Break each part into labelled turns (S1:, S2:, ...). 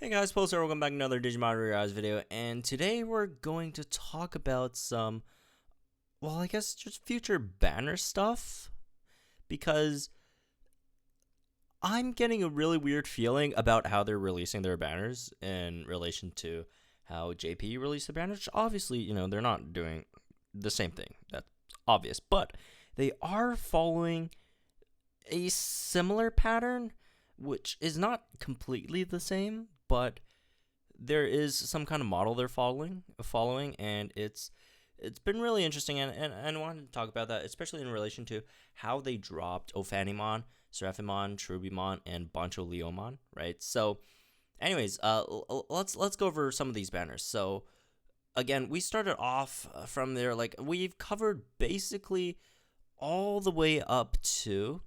S1: Hey guys, Poster, welcome back to another Digimon Rearise video, and today we're going to talk about some, well, I guess just future banner stuff, because I'm getting a really weird feeling about how they're releasing their banners in relation to how JP released the banners. Obviously, they're not doing the same thing, that's obvious, but they are following a similar pattern, which is not completely the same, but there is some kind of model they're following, and it's been really interesting, and I wanted to talk about that, especially in relation to how they dropped Ophanimon, Seraphimon, Cherubimon, and Boncholeomon, right? So, anyways, let's go over some of these banners. So, again, we started off from there, like, we've covered basically all the way up to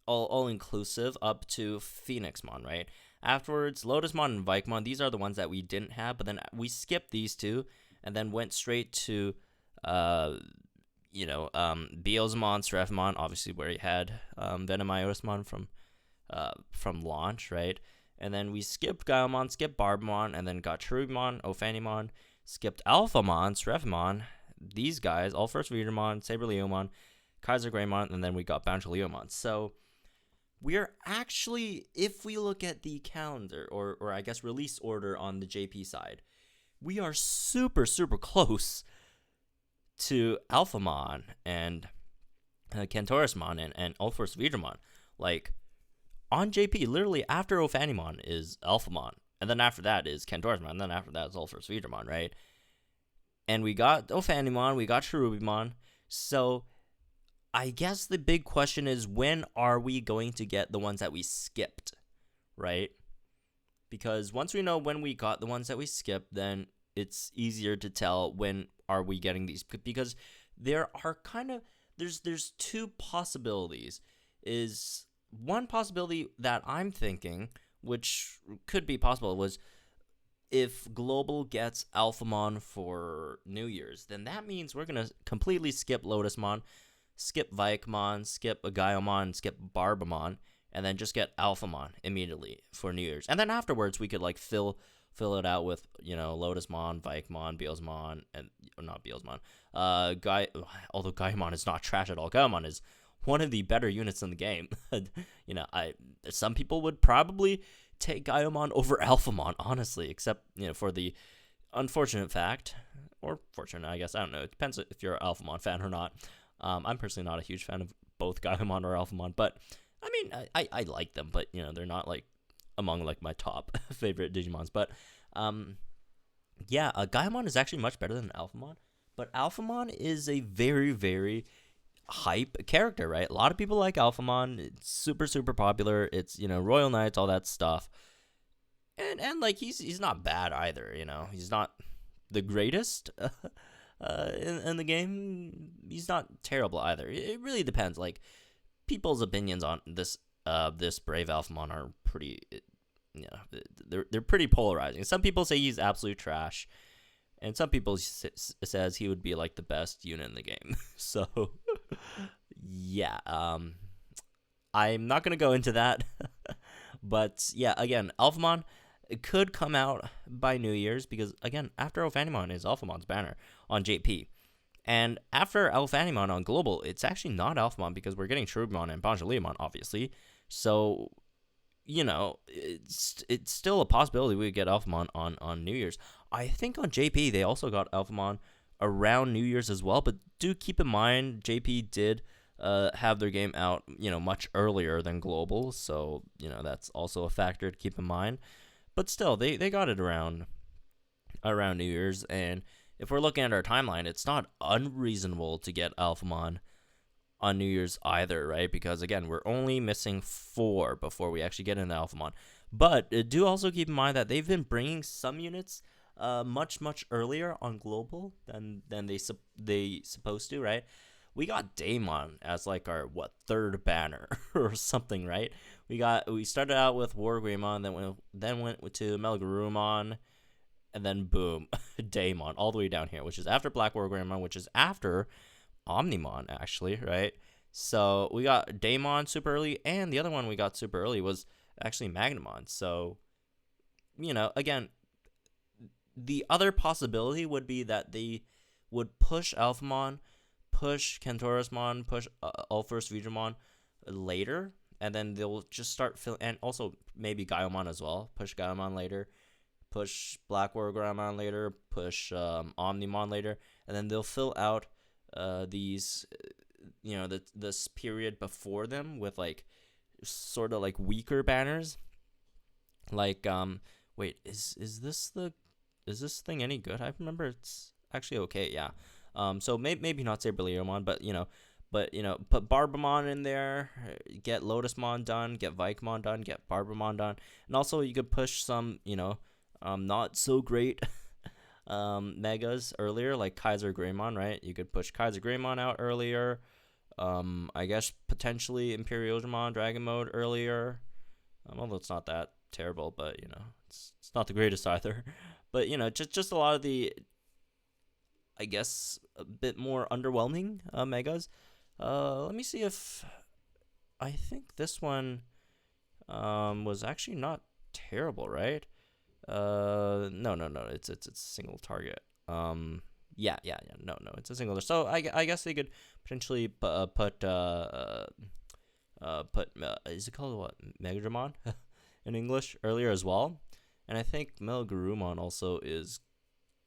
S1: all inclusive up to Phoenixmon, right? Afterwards, Lotusmon and Vikemon, these are the ones that we didn't have, but then we skipped these two and then went straight to Beelzemon, Seraphimon, obviously where he had Venomiotismon from launch, right? And then we skipped Gaiomon, skipped Barbamon, and then got Cherubimon, Ophanimon, skipped Alphamon, Seraphimon, these guys, Ulforce Veedramon, Saberleomon, Kaiser Greymon, and then we got Boncholeomon. So we're actually, if we look at the calendar, or I guess release order on the JP side, we are super, super close to Alphamon and Kentaurismon and Ulforce Veedramon. Like, on JP, literally after Ophanimon is Alphamon, and then after that is Kentaurismon, and then after that is Ulforce Veedramon, right? And we got Ophanimon, we got Cherubimon, so I guess the big question is, when are we going to get the ones that we skipped, right? Because once we know when we got the ones that we skipped, then it's easier to tell when are we getting these. Because there are there's two possibilities. Is one possibility that I'm thinking, which could be possible, was if Global gets Alphamon for New Year's, then that means we're going to completely skip Lotusmon, skip Vikemon, skip Gaiomon, skip Barbamon, and then just get Alphamon immediately for New Year's. And then afterwards, we could like fill it out with, Lotusmon, Vikemon, Beelzemon, and not Beelzemon. Although Gaiomon is not trash at all. Gaiomon is one of the better units in the game. Some people would probably take Gaiomon over Alphamon, honestly, except for the unfortunate fact, or fortunate, I guess, I don't know. It depends if you're an Alphamon fan or not. I'm personally not a huge fan of both Gaiomon or Alphamon, but I mean, I like them, but they're not like among like my top favorite Digimons. But Gaiomon is actually much better than Alphamon, but Alphamon is a very, very hype character, right? A lot of people like Alphamon. It's super, super popular. It's Royal Knights, all that stuff, and like he's not bad either. He's not the greatest. In the game, he's not terrible either. It really depends. Like, people's opinions on this brave Alphamon are pretty, they're pretty polarizing. Some people say he's absolute trash, and some people says he would be like the best unit in the game. So, yeah, I'm not gonna go into that, but yeah, again, Alphamon. It could come out by New Year's because, again, after Ophanimon is Alphamon's banner on JP. And after Alphanimon on Global, it's actually not Alphamon because we're getting Cherubimon and Boncholeomon, obviously. So, it's still a possibility we get Alphamon on New Year's. I think on JP, they also got Alphamon around New Year's as well. But do keep in mind, JP did have their game out, much earlier than Global. So, that's also a factor to keep in mind. But still, they got it around New Year's, and if we're looking at our timeline, it's not unreasonable to get Alphamon on New Year's either, right? Because, again, we're only missing 4 before we actually get into Alphamon. But do also keep in mind that they've been bringing some units much, much earlier on Global than they supposed to, right? We got Daemon as like our third banner or something, right? We started out with Wargreymon, then went to Melgarumon, and then boom, Daemon all the way down here, which is after Black Wargreymon, which is after Omnimon, actually, right? So we got Daemon super early, and the other one we got super early was actually Magnamon. So, again, the other possibility would be that they would push Alphamon, push Kentorismon, push Ulforce Veedramon later, and then they'll just start filling, and also maybe Gaiomon as well, push Gaiomon later, push Black Wargreymon later, push Omnimon later, and then they'll fill out these, this period before them with like sort of like weaker banners, like wait, is this thing any good? I remember it's actually okay, yeah. So maybe not Saberleomon, but put Barbamon in there, get Lotusmon done, get Vikemon done, get Barbamon done, and also you could push some, not so great megas earlier, like Kaiser Greymon, right? You could push Kaiser Greymon out earlier. I guess potentially Imperiodramon Dragon Mode earlier. Although it's not that terrible, but it's not the greatest either. But just a lot of the, I guess, a bit more underwhelming megas. Let me see if I think this one was actually not terrible, right? No, it's a single target. Yeah, no, it's a single. So I guess they could potentially put is it called what, Megadramon in English earlier as well, and I think Melgarumon also is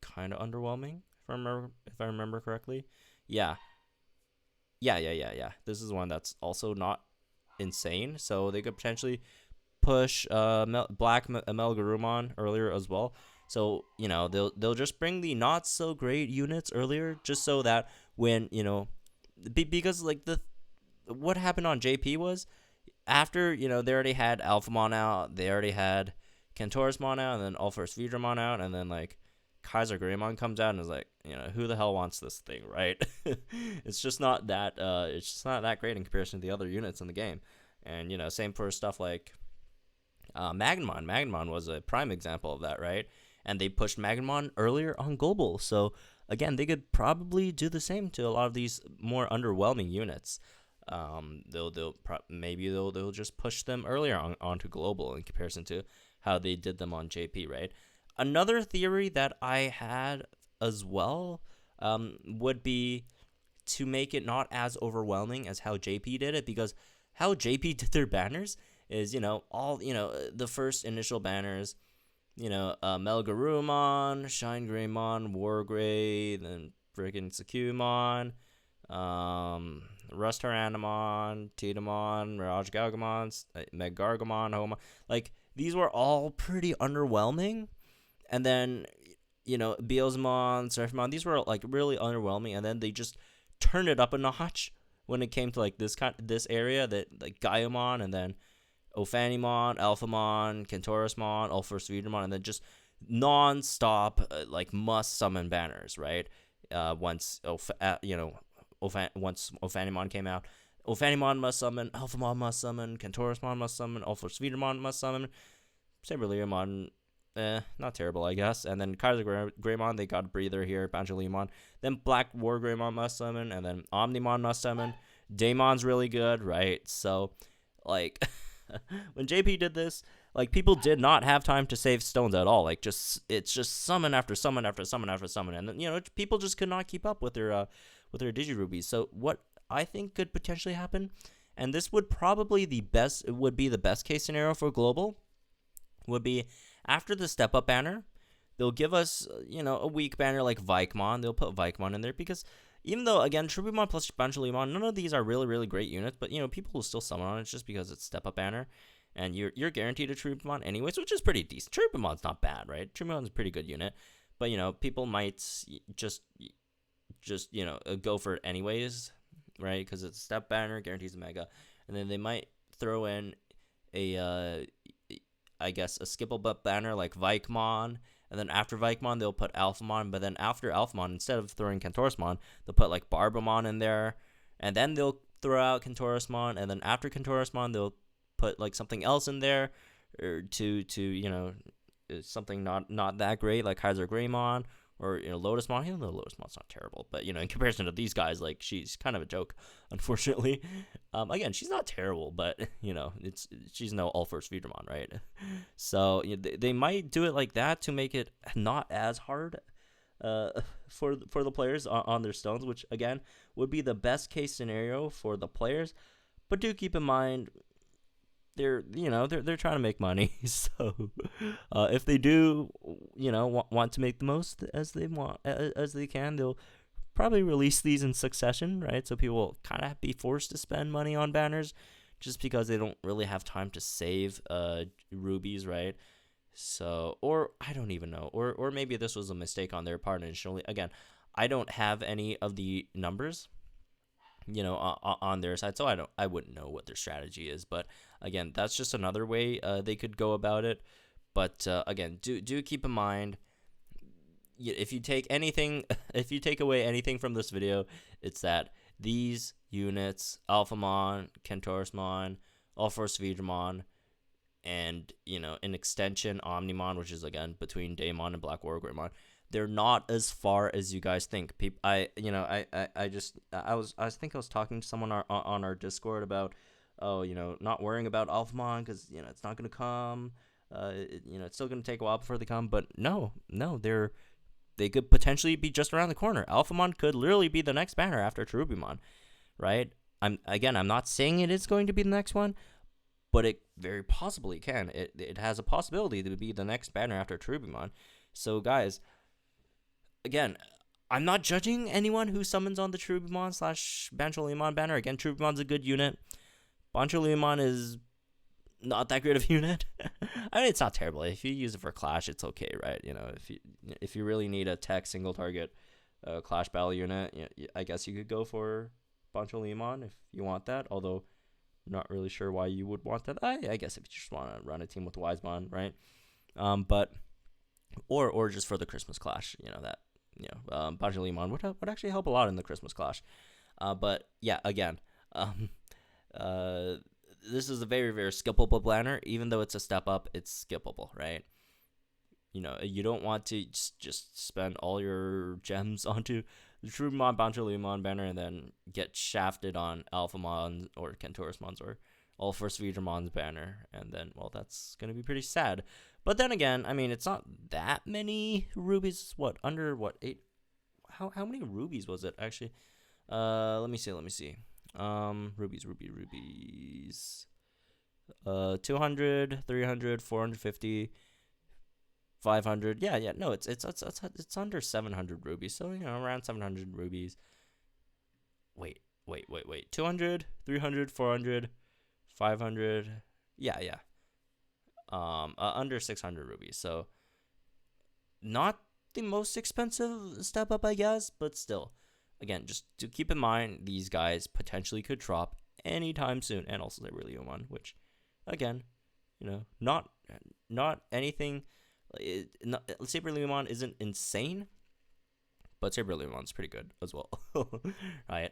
S1: kind of underwhelming if I remember correctly. Yeah. This is one that's also not insane, so they could potentially push Black Melgarumon earlier as well. So they'll just bring the not so great units earlier, just so that when because like what happened on JP was, after they already had Alphamon out, they already had Kentorismon out, and then Ulforce Veedramon out, and then like Kaiser Greymon comes out and is like, who the hell wants this thing, right? It's just not that great in comparison to the other units in the game. And same for stuff like Magnemon. Magnemon was a prime example of that, right? And they pushed Magnemon earlier on Global, so again, they could probably do the same to a lot of these more underwhelming units. They'll just push them earlier onto Global in comparison to how they did them on JP, right? Another theory that I had as well would be to make it not as overwhelming as how JP did it, because how JP did their banners is, all, the first initial banners, Melgarumon, Shine Greymon, Wargrey, then friggin' Sakumon, Rust Tyrannomon, Tidamon, Mirage Galgamon, Megargamon, Homa. Like, these were all pretty underwhelming. And then, Beelzemon, Seraphimon, these were like really underwhelming. And then they just turned it up a notch when it came to like this area, that like Gaiomon, and then Ophanimon, Alphamon, Kentorismon, Ulforce Veedramon, and then just non-stop like must summon banners, right? Once Ophanimon came out, Ophanimon must summon, Alphamon must summon, Kentorismon must summon, Ulforce Veedramon must summon, Saberleomon, not terrible, I guess. And then Kaiser Greymon, they got a breather here, Banjolemon. Then Black Wargreymon must summon, and then Omnimon must summon. Daimon's really good, right? So, like, when JP did this, like, people did not have time to save stones at all. Like, it's just summon after summon after summon after summon, and people just could not keep up with their Digirubies. So what I think could potentially happen, and this would probably be the best case scenario for Global, would be after the step up banner, they'll give us a weak banner like Vikemon. They'll put Vikemon in there, because even though, again, Trubimon plus Banjolemon, none of these are really, really great units, but people will still summon on it just because it's step up banner, and you're guaranteed a Trubimon anyways, which is pretty decent. Trubimon's not bad, right? Trubimon's a pretty good unit, but people might just go for it anyways, right? Because it's a step banner, guarantees a mega, and then they might throw in a I guess a skippable banner like Vikemon, and then after Vikemon they'll put Alphamon, but then after Alphamon, instead of throwing Kentorismon, they'll put like Barbamon in there, and then they'll throw out Kentorismon, and then after Kentorismon they'll put like something else in there, or to something not that great like Kaiser Greymon, Or, Lotusmon. Even though Lotusmon's not terrible, but in comparison to these guys, like, she's kind of a joke, unfortunately. Again, she's not terrible, but she's no Ulforce Veedramon, right? So they might do it like that to make it not as hard for the players on their stones, which again would be the best case scenario for the players. But do keep in mind, they're trying to make money. So if they do want to make the most as they can, they'll probably release these in succession, right? So people will kind of be forced to spend money on banners just because they don't really have time to save rubies, right? So, or I don't even know, or maybe this was a mistake on their part initially. Again, I don't have any of the numbers, on their side, so I wouldn't know what their strategy is. But again, that's just another way they could go about it. But again, do keep in mind, if you take away anything from this video, it's that these units, Alphamon, Kentorismon, Ulforce Veedramon, and an extension Omnimon, which is again between Daemon and Black Warrior Greymon, they're not as far as you guys think. I was talking to someone on our Discord about not worrying about Alphamon because it's not gonna come. It's still gonna take a while before they come. But no, they could potentially be just around the corner. Alphamon could literally be the next banner after Cherubimon, right? I'm not saying it is going to be the next one, but it very possibly can. It has a possibility to be the next banner after Cherubimon. So guys, again, I'm not judging anyone who summons on the Cherubimon / Bancholeimon banner. Again, Cherubimon's a good unit. Bancholeimon is not that great of a unit. I mean, it's not terrible. If you use it for Clash, it's okay, right? If you really need a tech single target Clash battle unit, I guess you could go for Bancholeimon if you want that. Although, not really sure why you would want that. I guess if you just want to run a team with Wisemon, right? But or just for the Christmas Clash, Bancholeimon would actually help a lot in the Christmas Clash. But yeah, again, this is a very, very skippable banner. Even though it's a step up, it's skippable, right? You don't want to just spend all your gems onto the Cherubimon Bancholeimon banner and then get shafted on Alphamon or Kentorismon's or Ulforce Veedramon's banner, and then, well, that's going to be pretty sad. But then again, I mean, it's not that many rubies. Under 8? How many rubies was it, actually? Let me see. Rubies. 200, 300, 450, 500. Yeah. No, it's under 700 rubies. So, around 700 rubies. Wait. 200, 300, 400, 500. Yeah. Under 600 rubies. So, not the most expensive step up, I guess, but still. Again, just to keep in mind, these guys potentially could drop anytime soon, and also Saberleomon, which, again, not anything. Saberleomon isn't insane, but Saberleomon's pretty good as well, right?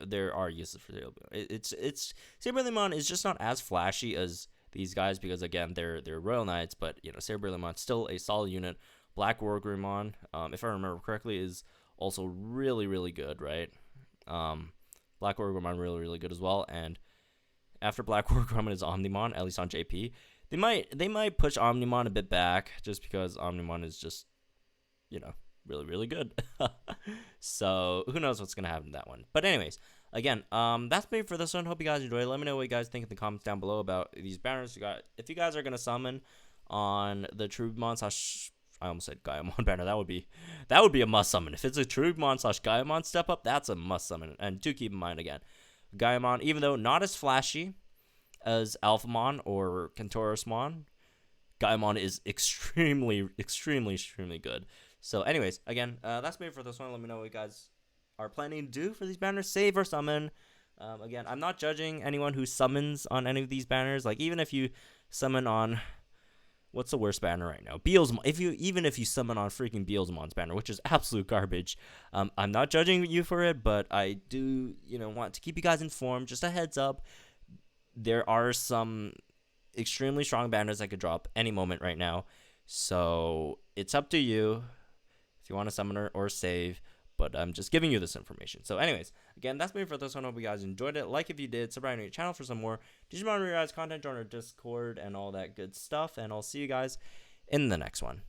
S1: There are uses for Saberleomon. It's Saberleomon is just not as flashy as these guys because again they're Royal Knights, but Saberleomon's still a solid unit. Black Warrior Greymon, if I remember correctly, is also really, really good, right? Black Warrior Greymon really good as well. And after Black Warrior Greymon is Omnimon, at least on JP, they might push Omnimon a bit back just because Omnimon is just really good. So who knows what's gonna happen to that one. But anyways, again, that's me for this one. Hope you guys enjoy. Let me know what you guys think in the comments down below about these banners. If you guys are gonna summon on the Cherubimon / I almost said Gaiamon banner. That would be a must summon. If it's a Cherubimon / Gaiamon step up, that's a must summon. And do keep in mind again, Gaiamon, even though not as flashy as Alphamon or Kentorismon, Gaiamon is extremely good. So anyways, again, that's me for this one. Let me know what you guys are planning to do for these banners. Save or summon. Again, I'm not judging anyone who summons on any of these banners. Like, even if you summon on... What's the worst banner right now? Beelzemon. Even if you summon on freaking Beelzemon's banner, which is absolute garbage, I'm not judging you for it, but I do, want to keep you guys informed. Just a heads up, there are some extremely strong banners that could drop any moment right now. So it's up to you if you want to summon or save, but I'm just giving you this information. So anyways, again, that's me for this one. Hope you guys enjoyed it. Like if you did, subscribe to your channel for some more Digimon Rearise content, join our Discord and all that good stuff, and I'll see you guys in the next one.